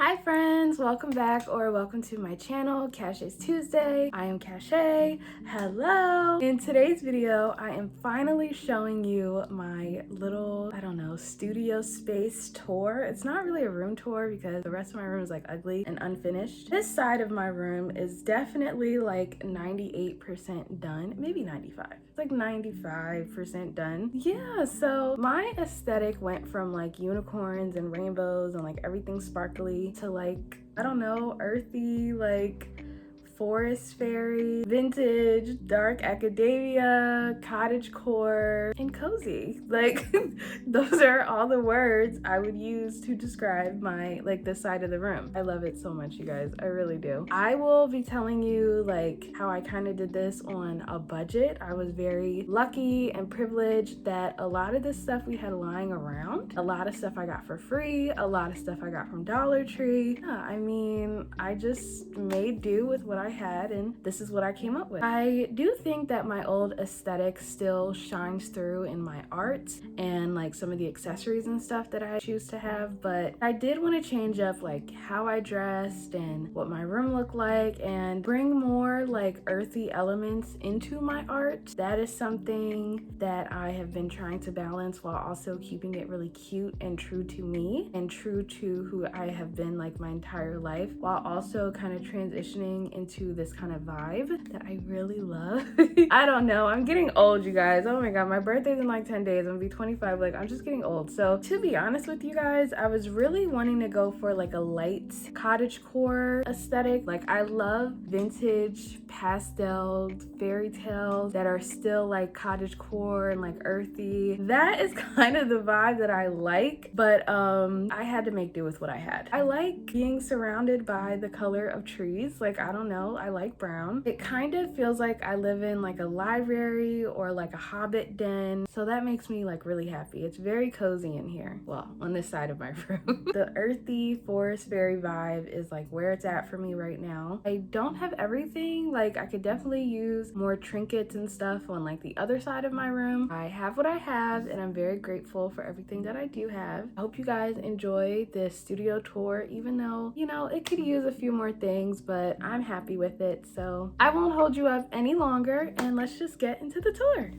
Hi friends, welcome back or welcome to my channel, Kashae's Tuesday. I am Kashae. Hello! In today's video, I am finally showing you my little, studio space tour. It's not really a room tour because the rest of my room is like ugly and unfinished. This side of my room is definitely like 98% done, maybe 95. It's like 95% done. Yeah, so my aesthetic went from like unicorns and rainbows and like everything sparkly to like, earthy, like forest fairy, vintage, dark academia, cottagecore, and cozy. Like those are all the words I would use to describe my this side of the room. I love it so much, you guys. I really do. I will be telling you like how I kind of did this on a budget. I was very lucky and privileged that a lot of this stuff we had lying around. A lot of stuff I got for free, a lot of stuff I got from Dollar Tree. Yeah, I mean, I just made do with what I had, and this is what I came up with. I do think that my old aesthetic still shines through in my art and like some of the accessories and stuff that I choose to have, but I did want to change up like how I dressed and what my room looked like and bring more like earthy elements into my art. That is something that I have been trying to balance while also keeping it really cute and true to me and true to who I have been like my entire life, while also kind of transitioning into this kind of vibe that I really love. I don't know, I'm getting old, you guys. Oh my god, my birthday's in like 10 days. I'm gonna be 25. Like, I'm just getting old. So to be honest with you guys, I was really wanting to go for like a light cottagecore aesthetic. Like, I love vintage pastels, fairy tales that are still like cottagecore and like earthy. That is kind of the vibe that I like, but I had to make do with what I had. I like being surrounded by the color of trees. Like, I don't know, I like brown. It kind of feels like I live in like a library or like a hobbit den, so that makes me like really happy. It's very cozy in here. Well, on this side of my room. The earthy forest fairy vibe is like where it's at for me right now. I don't have everything. Like, I could definitely use more trinkets and stuff on like the other side of my room. I have what I have, and I'm very grateful for everything that I do have. I hope you guys enjoy this studio tour, even though, you know, it could use a few more things, but I'm happy with it. So I won't hold you up any longer, and let's just get into the tour.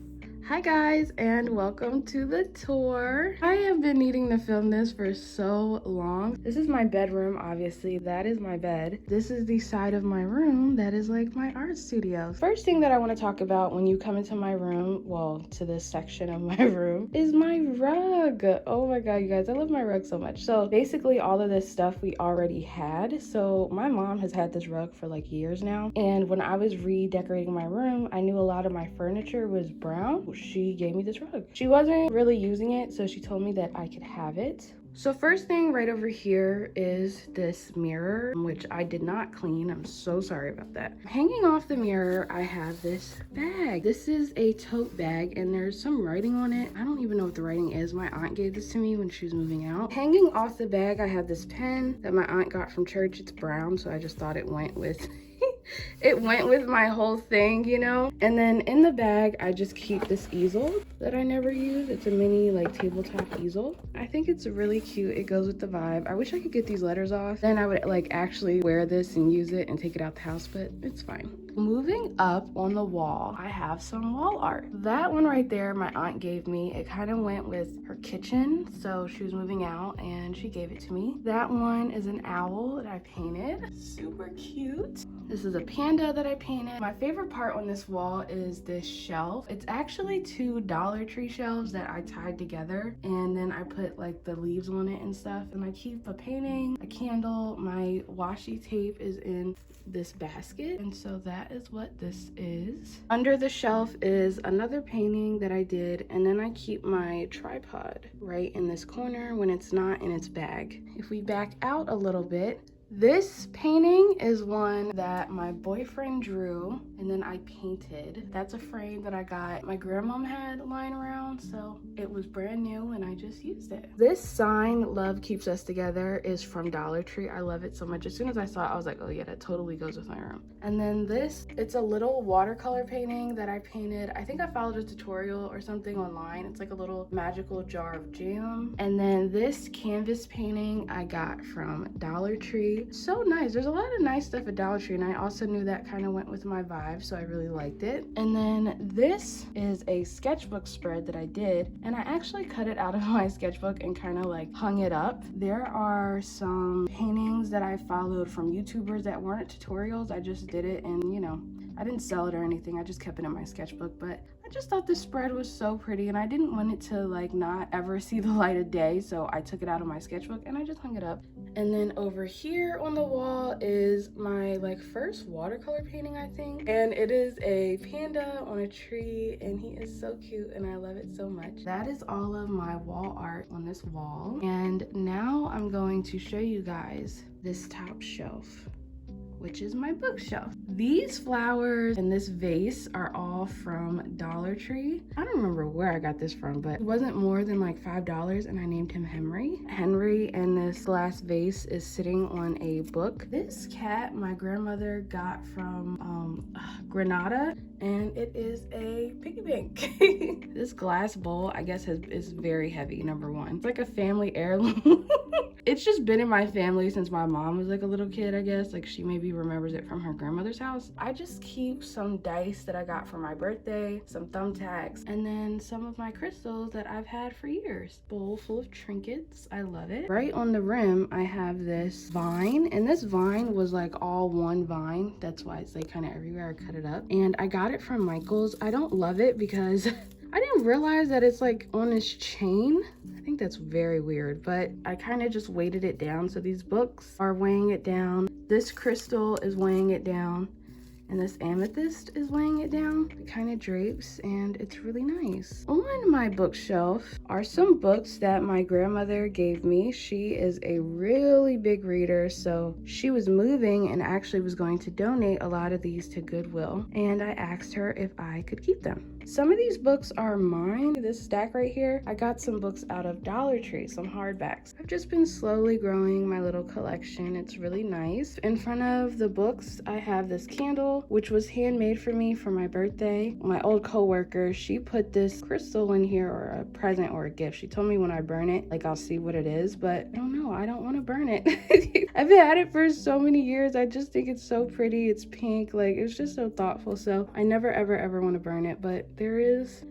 Hi guys, and welcome to the tour. I have been needing to film this for so long. This is my bedroom, obviously. That is my bed. This is the side of my room that is like my art studio. First thing that I want to talk about when you come into my room, well, to this section of my room, is my rug. Oh my god, you guys, I love my rug so much. So basically all of this stuff we already had. So my mom has had this rug for like years now, and when I was redecorating my room, I knew a lot of my furniture was brown. She gave me this rug. She wasn't really using it, so she told me that I could have it. So first thing right over here is this mirror, which I did not clean. I'm so sorry about that. Hanging off the mirror, I have this bag. This is a tote bag, and there's some writing on it. I don't even know what the writing is. My aunt gave this to me when she was moving out. Hanging off the bag, I have this pen that my aunt got from church. It's brown, so I just thought it went with it went with my whole thing, you know? And then in the bag, I just keep this easel that I never use. It's a mini like tabletop easel. I think it's really cute. It goes with the vibe. I wish I could get these letters off. Then I would like actually wear this and use it and take it out the house, but it's fine. Moving up on the wall, I have some wall art. That one right there, my aunt gave me. It kind of went with her kitchen, so she was moving out and she gave it to me. That one is an owl that I painted. Super cute. This is a panda that I painted. My favorite part on this wall is this shelf. It's actually two Dollar Tree shelves that I tied together, and then I put like the leaves on it and stuff. And I keep a painting, a candle. My washi tape is in this basket, and so that is what this is. Under the shelf is another painting that I did, and then I keep my tripod right in this corner when it's not in its bag. If we back out a little bit, This painting is one that my boyfriend drew and then I painted. That's a frame that I got. My grandmom had lying around, so it was brand new and I just used it. This sign, "Love Keeps Us Together," is from Dollar Tree. I love it so much. As soon as I saw it, I was like, oh yeah, that totally goes with my room. And then this, it's a little watercolor painting that I painted. I think I followed a tutorial or something online. It's like a little magical jar of jam. And then this canvas painting I got from Dollar Tree. So nice. There's a lot of nice stuff at Dollar Tree, and I also knew that kind of went with my vibe, so I really liked it. And then this is a sketchbook spread that I did, and I actually cut it out of my sketchbook and kind of like hung it up. There are some paintings that I followed from YouTubers that weren't tutorials. I just did it, and you know, I didn't sell it or anything. I just kept it in my sketchbook, but I just thought this spread was so pretty and I didn't want it to like not ever see the light of day, so I took it out of my sketchbook and I just hung it up. And then over here on the wall is my like first watercolor painting, I think, and it is a panda on a tree and he is so cute and I love it so much. That is all of my wall art on this wall, and now I'm going to show you guys this top shelf, which is my bookshelf. These flowers and this vase are all from Dollar Tree. I don't remember where I got this from, but it wasn't more than like $5 and I named him Henry. Henry, and this glass vase is sitting on a book. This cat my grandmother got from Granada, and it is a piggy bank. This glass bowl, I guess, is very heavy, number one. It's like a family heirloom. It's just been in my family since my mom was like a little kid, I guess. Like she maybe remembers it from her grandmother's house. I just keep some dice that I got for my birthday, some thumbtacks, and then some of my crystals that I've had for years. Bowl full of trinkets. I love it. Right on the rim, I have this vine, and this vine was like all one vine. That's why it's like kind of everywhere. I cut it up. And I got it from Michael's. I don't love it because I didn't realize that it's like on this chain. I think that's very weird, but I kind of just weighted it down. So these books are weighing it down. This crystal is weighing it down. And this amethyst is weighing it down. It kind of drapes and it's really nice. On my bookshelf are some books that my grandmother gave me. She is a really big reader, so she was moving and actually was going to donate a lot of these to Goodwill. And I asked her if I could keep them. Some of these books are mine. This stack right here, I got some books out of Dollar Tree, some hardbacks. I've just been slowly growing my little collection. It's really nice. In front of the books, I have this candle, which was handmade for me for my birthday. My old coworker, she put this crystal in here, or a present or a gift. She told me when I burn it, like I'll see what it is, but I don't know, I don't want to burn it. I've had it for so many years. I just think it's so pretty. It's pink, like it's just so thoughtful. So I never ever want to burn it, but there is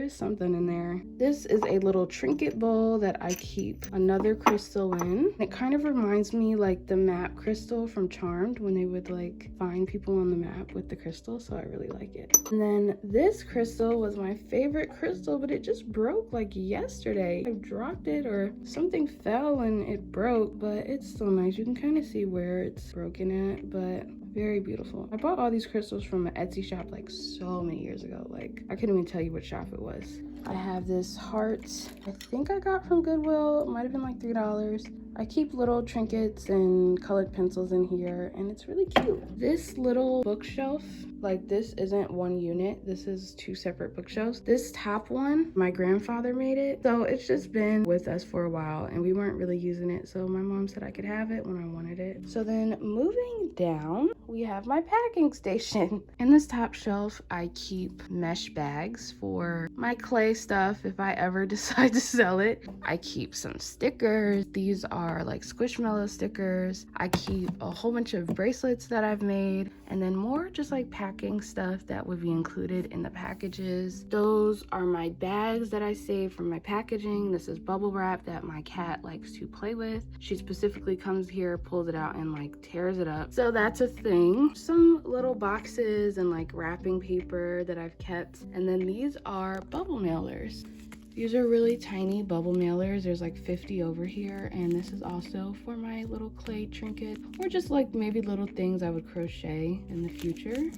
something in there. This is a little trinket bowl that I keep another crystal in. It kind of reminds me like the map crystal from Charmed, when they would like find people on the map with the crystal, so I really like it. And then this crystal was my favorite crystal, but it just broke like yesterday. I dropped it or something fell and it broke, but it's still nice. You can kind of see where it's broken at, but very beautiful. I bought all these crystals from an Etsy shop like so many years ago. Like I couldn't even tell you what shop it was. I have this heart I think I got from Goodwill. It might have been like $3. I keep little trinkets and colored pencils in here, and it's really cute. This little bookshelf, like this isn't one unit. This is two separate bookshelves. This top one, my grandfather made it. So it's just been with us for a while and we weren't really using it. So my mom said I could have it when I wanted it. So then moving down, we have my packing station. In this top shelf, I keep mesh bags for my clay stuff if I ever decide to sell it. I keep some stickers. These are like Squishmallow stickers. I keep a whole bunch of bracelets that I've made, and then more just like packing stuff that would be included in the packages. Those are my bags that I saved from my packaging. This is bubble wrap that my cat likes to play with. She specifically comes here, pulls it out, and like tears it up. So that's a thing. Some little boxes and like wrapping paper that I've kept. And then these are bubble mailers. These are really tiny bubble mailers. There's like 50 over here, and this is also for my little clay trinket, or just like maybe little things I would crochet in the future.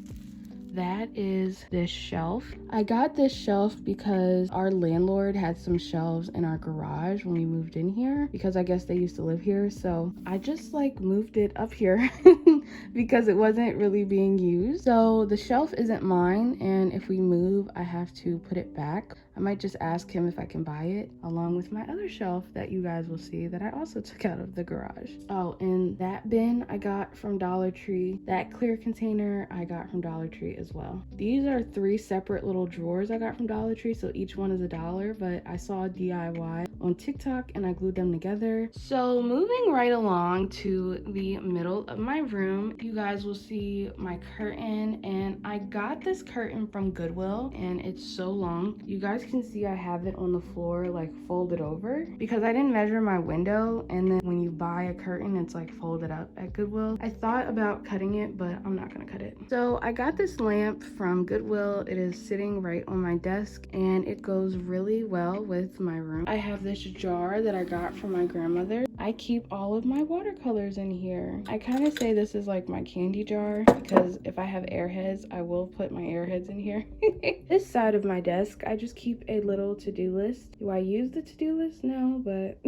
that is this shelf. I got this shelf because our landlord had some shelves in our garage when we moved in here, because I guess they used to live here. So I just like moved it up here because it wasn't really being used. So the shelf isn't mine, and if we move, I have to put it back. I might just ask him if I can buy it, along with my other shelf that you guys will see that I also took out of the garage. Oh, and that bin I got from Dollar Tree. That clear container I got from Dollar Tree as well. These are 3 separate little drawers I got from Dollar Tree, so each one is $1, but I saw a DIY on TikTok and I glued them together. So moving right along to the middle of my room, you guys will see my curtain, and I got this curtain from Goodwill, and it's so long. You guys can see I have it on the floor like folded over because I didn't measure my window, and then when you buy a curtain it's like folded up at Goodwill. I thought about cutting it, but I'm not gonna cut it. So I got this lamp from Goodwill. It is sitting right on my desk and it goes really well with my room. I have this jar that I got from my grandmother. I keep all of my watercolors in here. I kind of say this is like my candy jar because if I have airheads, I will put my airheads in here. This side of my desk, I just keep a little to-do list. Do I use the to-do list? No, but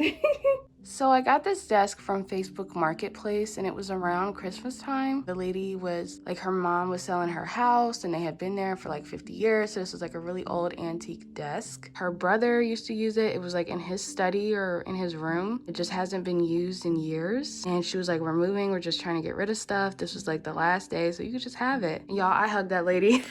so I got this desk from Facebook Marketplace, and it was around Christmas time. The lady was like, her mom was selling her house and they had been there for like 50 years. So this was like a really old antique desk. Her brother used to use it. It was like in his study or in his room. It just hasn't been used in years. And she was like, we're moving, we're just trying to get rid of stuff. This was like the last day, so you could just have it. Y'all, I hugged that lady.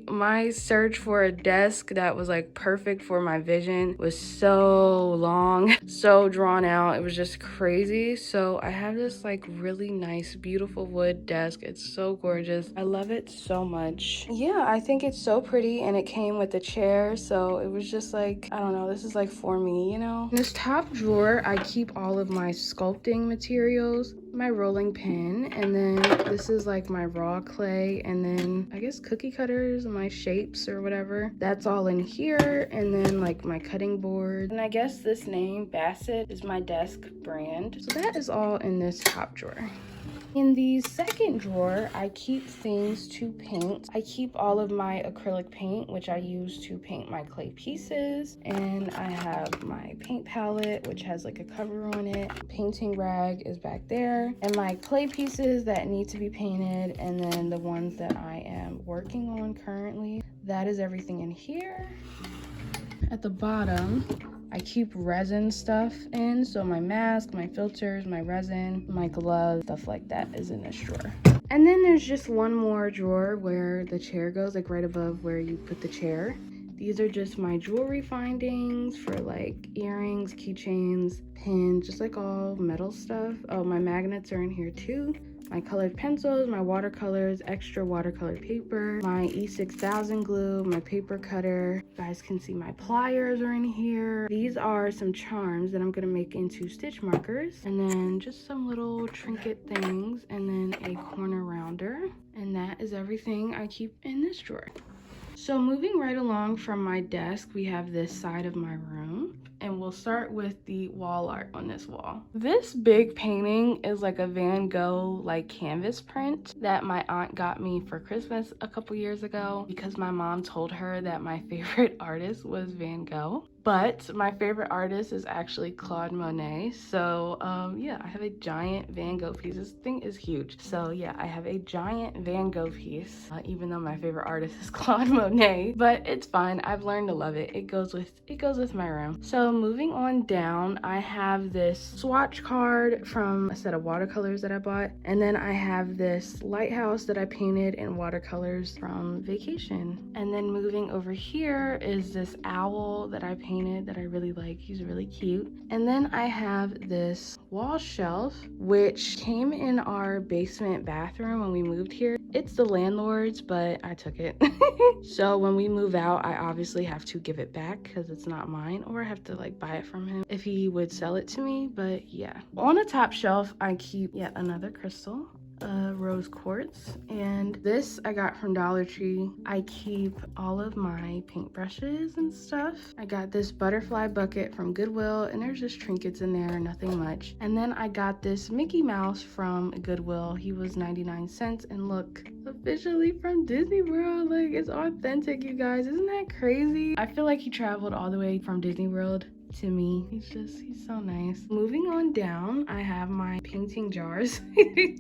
My search for a desk that was like perfect for my vision was so long, so drawn out. It was just crazy. So I have this like really nice, beautiful wood desk. It's so gorgeous. I love it so much. Yeah, I think it's so pretty, and it came with a chair. So it was just like, I don't know, this is like for me, you know? In this top drawer, I keep all of my sculpting materials, my rolling pin, and then this is like my raw clay, and then I guess cookie cutters, my shapes or whatever. That's all in here, and then like my cutting board. And I guess this name, Bassett, is my desk brand. So that is all in this top drawer. In the second drawer, I keep things to paint. I keep all of my acrylic paint, which I use to paint my clay pieces. And I have my paint palette, which has like a cover on it. Painting rag is back there. And my clay pieces that need to be painted. And then the ones that I am working on currently. That is everything in here. At the bottom, I keep resin stuff in, so my mask, my filters, my resin, my gloves, stuff like that is in this drawer. And then there's just one more drawer where the chair goes, like right above where you put the chair. These are just my jewelry findings for like earrings, keychains, pins, just like all metal stuff. Oh, my magnets are in here too. My colored pencils, my watercolors, extra watercolor paper, my E6000 glue, my paper cutter. You guys can see my pliers are in here. These are some charms that I'm gonna make into stitch markers. And then just some little trinket things, and then a corner rounder. And that is everything I keep in this drawer. So moving right along from my desk, we have this side of my room, and we'll start with the wall art on this wall. This big painting is like a Van Gogh like canvas print that my aunt got me for Christmas a couple years ago because my mom told her that my favorite artist was Van Gogh. But my favorite artist is actually Claude Monet. So yeah, I have a giant Van Gogh piece. This thing is huge. So yeah, I have a giant Van Gogh piece, even though my favorite artist is Claude Monet. But it's fine. I've learned to love it. It goes with my room. So moving on down, I have this swatch card from a set of watercolors that I bought. And then I have this lighthouse that I painted in watercolors from vacation. And then moving over here is this owl that I painted that I really like. He's really cute. And then I have this wall shelf, which came in our basement bathroom when we moved here. It's the landlord's, but I took it. So when we move out, I obviously have to give it back because it's not mine, or I have to like buy it from him if he would sell it to me. But yeah, on the top shelf, I keep yet another crystal, rose quartz, and this I got from Dollar Tree. I keep all of my paintbrushes and stuff. I got this butterfly bucket from Goodwill, and there's just trinkets in there, nothing much. And then I got this Mickey Mouse from Goodwill. He was 99 cents, and look, officially from Disney World. Like, it's authentic, you guys. Isn't that crazy? I feel like he traveled all the way from Disney World to me. He's so nice. Moving on down, I have my painting jars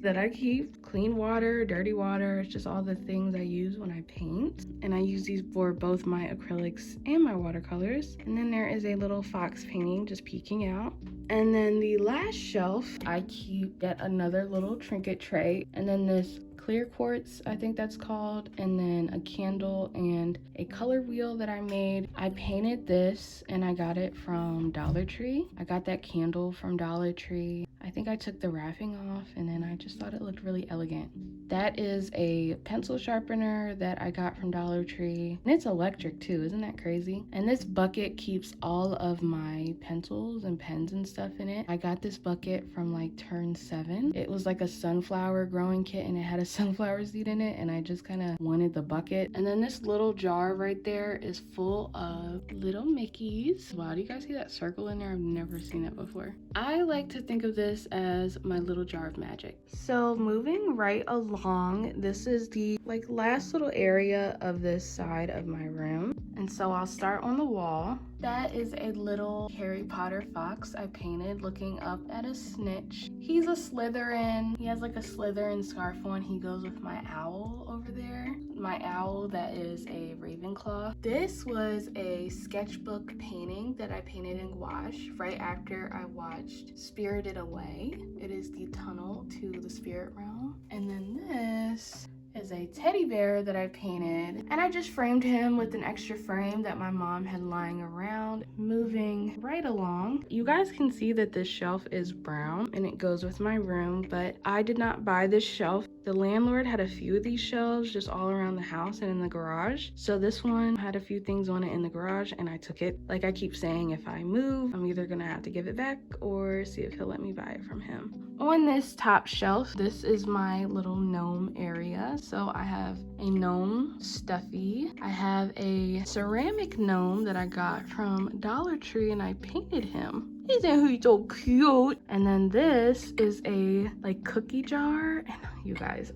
that I keep. Clean water, dirty water, it's just all the things I use when I paint. And I use these for both my acrylics and my watercolors. And then there is a little fox painting just peeking out. And then the last shelf, I keep yet another little trinket tray. And then this clear quartz, I think that's called, and then a candle and a color wheel that I made. I painted this and I got it from Dollar Tree. I got that candle from Dollar Tree. I think I took the wrapping off, and then I just thought it looked really elegant. That is a pencil sharpener that I got from Dollar Tree, and it's electric too. Isn't that crazy? And this bucket keeps all of my pencils and pens and stuff in it. I got this bucket from like Turn 7. It was like a sunflower growing kit, and it had a sunflower seed in it, and I just kind of wanted the bucket. And then this little jar right there is full of little Mickeys. Wow, do you guys see that circle in there? I've never seen that before. I like to think of this as my little jar of magic. So moving right along, this is the like last little area of this side of my room. And so I'll start on the wall. That is a little Harry Potter fox I painted looking up at a snitch. He's a Slytherin. He has like a Slytherin scarf on. He goes with my owl over there. My owl that is a Ravenclaw. This was a sketchbook painting that I painted in gouache right after I watched Spirited Away. It is the tunnel to the spirit realm. And then this is a teddy bear that I painted, and I just framed him with an extra frame that my mom had lying around. Moving right along, you guys can see that this shelf is brown and it goes with my room, but I did not buy this shelf. The landlord had a few of these shelves just all around the house and in the garage, so this one had a few things on it in the garage, and I took it. Like I keep saying, if I move, I'm either gonna have to give it back or see if he'll let me buy it from him. On this top shelf, this is my little gnome area. So I have a gnome stuffy. I have a ceramic gnome that I got from Dollar Tree, and I painted him. Isn't he so cute? And then this is a like cookie jar. And you guys,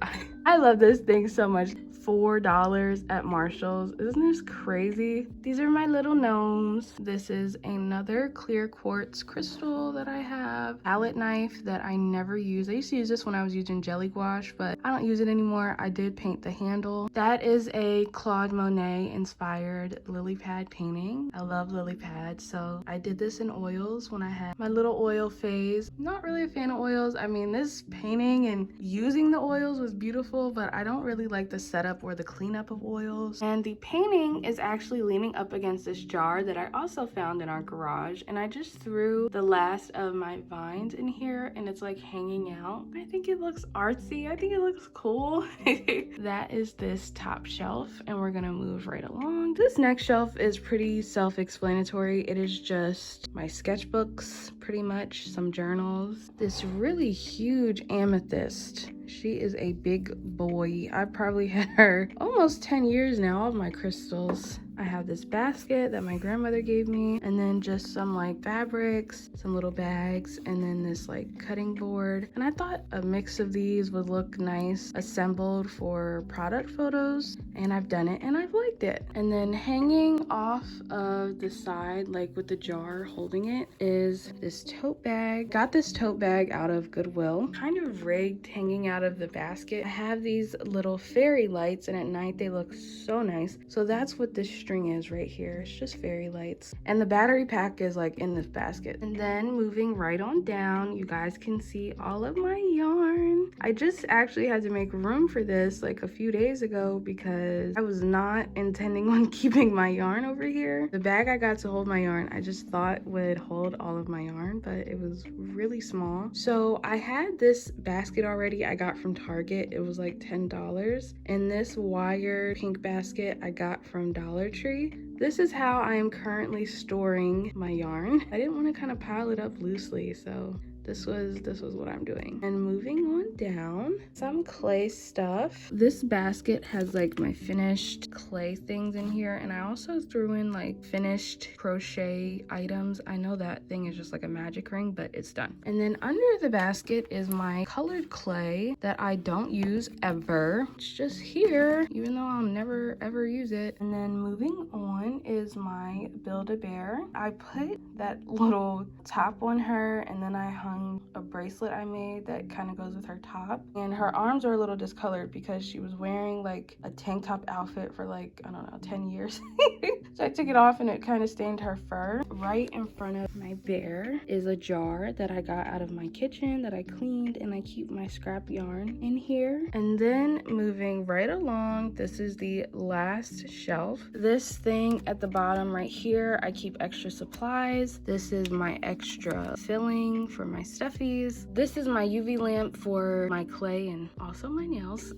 I love this thing so much. $4 at Marshall's. Isn't this crazy? These are my little gnomes. This is another clear quartz crystal that I have. Palette knife that I never use. I used to use this when I was using jelly gouache, but I don't use it anymore. I did paint the handle. That is a Claude Monet inspired lily pad painting. I love lily pads, so I did this in oils when I had my little oil phase. Not really a fan of oils. I mean, this painting and using the oils was beautiful, but I don't really like the setup or the cleanup of oils. And the painting is actually leaning up against this jar that I also found in our garage, and I just threw the last of my vines in here, and it's like hanging out. I think it looks artsy. I think it looks cool. That is this top shelf, and we're gonna move right along. This next shelf is pretty self-explanatory. It is just my sketchbooks, pretty much, some journals. This really huge amethyst. She is a big boy. I've probably had her almost 10 years now, all of my crystals. I have this basket that my grandmother gave me, and then just some like fabrics, some little bags, and then this like cutting board. And I thought a mix of these would look nice assembled for product photos, and I've done it and I've liked it. And then hanging off of the side, like with the jar holding it, is this tote bag. Got this tote bag out of Goodwill, kind of rigged, hanging out of the basket. I have these little fairy lights, and at night they look so nice. So that's what this string is right here. It's just fairy lights, and the battery pack is like in this basket. And then moving right on down, you guys can see all of my yarn. I just actually had to make room for this like a few days ago because I was not intending on keeping my yarn over here. The bag I got to hold my yarn, I just thought would hold all of my yarn, but it was really small. So I had this basket already I got from Target. It was like $10. And this wired pink basket I got from Dollar Tree. This is how I am currently storing my yarn. I didn't want to kind of pile it up loosely, so this was what I'm doing. And moving on down, some clay stuff. This basket has like my finished clay things in here, and I also threw in like finished crochet items. I know that thing is just like a magic ring, but it's done. And then under the basket is my colored clay that I don't use ever. It's just here, even though I'll never ever use it. And then moving on is my Build-A-Bear. I put that little top on her, and then I hung a bracelet I made that kind of goes with her top. And her arms are a little discolored because she was wearing like a tank top outfit for like, I don't know, 10 years. So I took it off and it kind of stained her fur. Right in front of my bear is a jar that I got out of my kitchen that I cleaned, and I keep my scrap yarn in here. And then moving right along, this is the last shelf. This thing at the bottom right here, I keep extra supplies. This is my extra filling for my stuffies. This is my UV lamp for my clay and also my nails.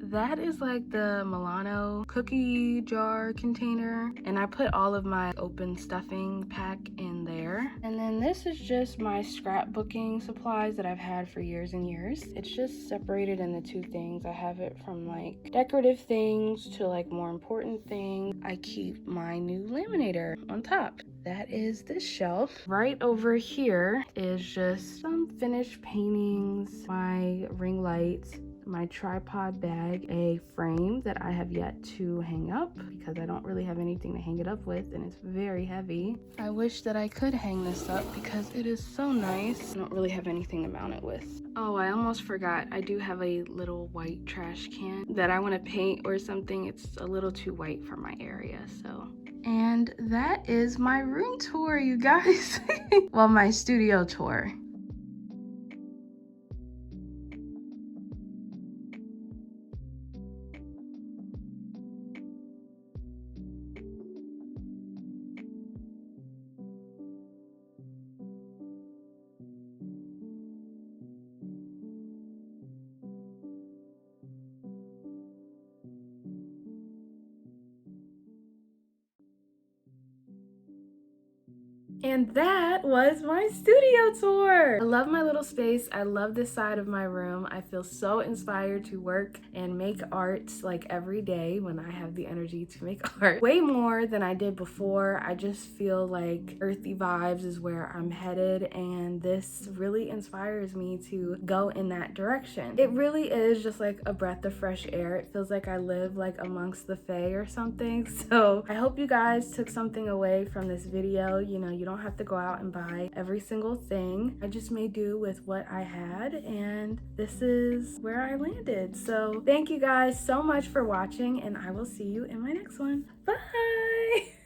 That is like the Milano cookie jar container, and I put all of my open stuffing pack in there. And then this is just my scrapbooking supplies that I've had for years and years. It's just separated into two things. I have it from like decorative things to like more important things. I keep my new laminator on top. That is this shelf. Right over here is just some finished paintings, my ring lights, my tripod bag, a frame that I have yet to hang up because I don't really have anything to hang it up with, and it's very heavy. I wish that I could hang this up because it is so nice. I don't really have anything to mount it with. Oh, I almost forgot. I do have a little white trash can that I want to paint or something. It's a little too white for my area, so. And that is my room tour, you guys. Well, my studio tour. And that was my studio tour. I love my little space. I love this side of my room. I feel so inspired to work and make art like every day when I have the energy to make art. Way more than I did before. I just feel like earthy vibes is where I'm headed, and this really inspires me to go in that direction. It really is just like a breath of fresh air. It feels like I live like amongst the fae or something. So I hope you guys took something away from this video. You know, you don't have to go out and buy every single thing. I just made do with what I had, and this is where I landed. So thank you guys so much for watching, and I will see you in my next one. Bye!